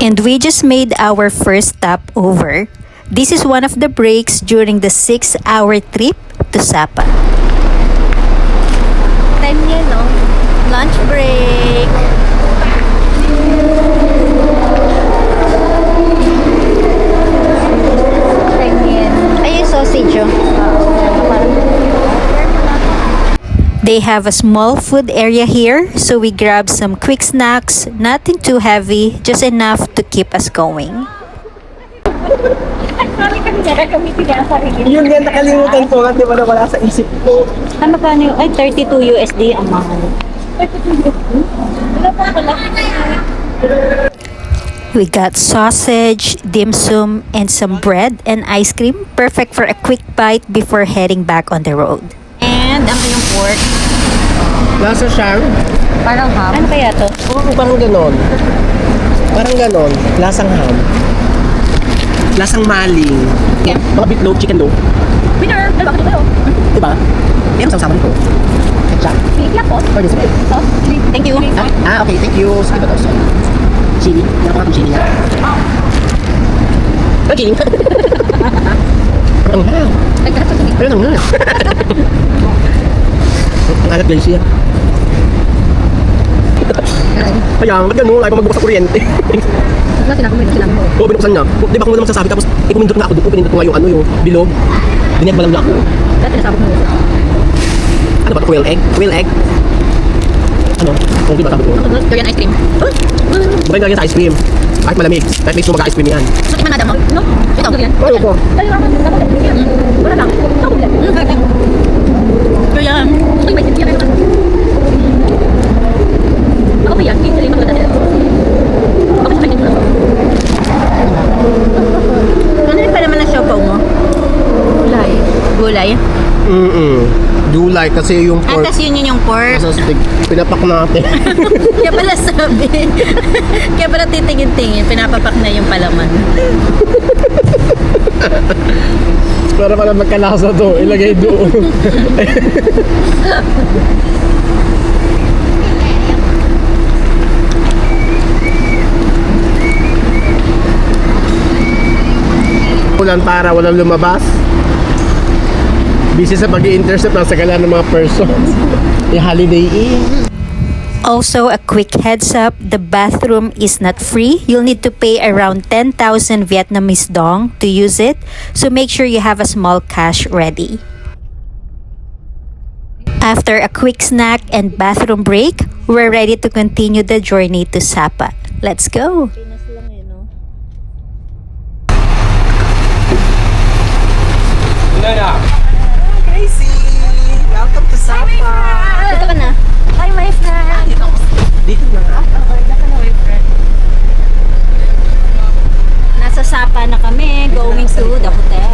And we just made our first stop over. This is one of the breaks during the 6-hour trip to Sapa. Time niya, no? Lunch break. Time niya. Ay, yung sausage, oh. They have a small food area here, so we grabbed some quick snacks, nothing too heavy, just enough to keep us going. Yun yan, nakalimutan ko nga, di ba, na wala sa isip ko. Ano ka yun? Ay, 32 USD ang mahal. 32 USD? Wala pa pala. We got sausage, dim sum, and some bread and ice cream. Perfect for a quick bite before heading back on the road. And ang yung pork. Lasa siya. Parang ham. Ano kaya to? Oo, parang ganon. Parang ganon. Lasang ham. Lasang maling. Yeah. Mga beefloaf, chicken dough. Winner! Dalawa ko kayo. Diba? Meron sama nito. Ketchup. Iyak po. Or this way. Thank you. Okay. Thank you. Sige ba daw? Chili. Meron pa chili niya. Oh, chili. Ang nga. Pero ang nga. Ang alat din siya. Kaya, ba't ganun? Ayaw pa magbukas sa kuryente. Sinabi mo. Oo, binuksan niya. Di ba kung naman sasabi, tapos ikumindot na ako doon, pinindot ko nga yung ano, yung bilog. Binag ba lang ako? Dati nasabi mo. Ano ba ito? Quail egg? Quail egg? Ano? Kung di ba sabi ko? Korean ice cream. Bakit nilagyan sa ice cream? Kahit malamig. Kahit may sumaga ice cream yan. Suki man mo? No? Ito ang Korean. Ano ko? Wala lang. Kaya, okay, may sipya kayo. Ako ba yan? Hindi sila yung magdadala. Ako sa kanya. Ano rin pa naman ang siopaw mo? Gulay. Gulay? Gulay kasi yung pork. Tas yun yung pork. Nasa stick. Pinapak natin. Kaya pala sabi. Kaya pala titingin-tingin. Pinapapak na yung palaman. Para pala magkalasa to. Ilagay doon. Ulan para walang lumabas. Busy sa pag-i-intercept ng sagala ng mga persons. Yung Holiday Inn. Also, a quick heads up, the bathroom is not free. You'll need to pay around 10,000 Vietnamese dong to use it. So make sure you have a small cash ready. After a quick snack and bathroom break, we're ready to continue the journey to Sapa. Let's go! Crazy! Welcome to Sapa! Dito ka na. Hi, my friend! Dito na. Okay, naka na, my friend. Nasa Sapa na kami, going to the hotel.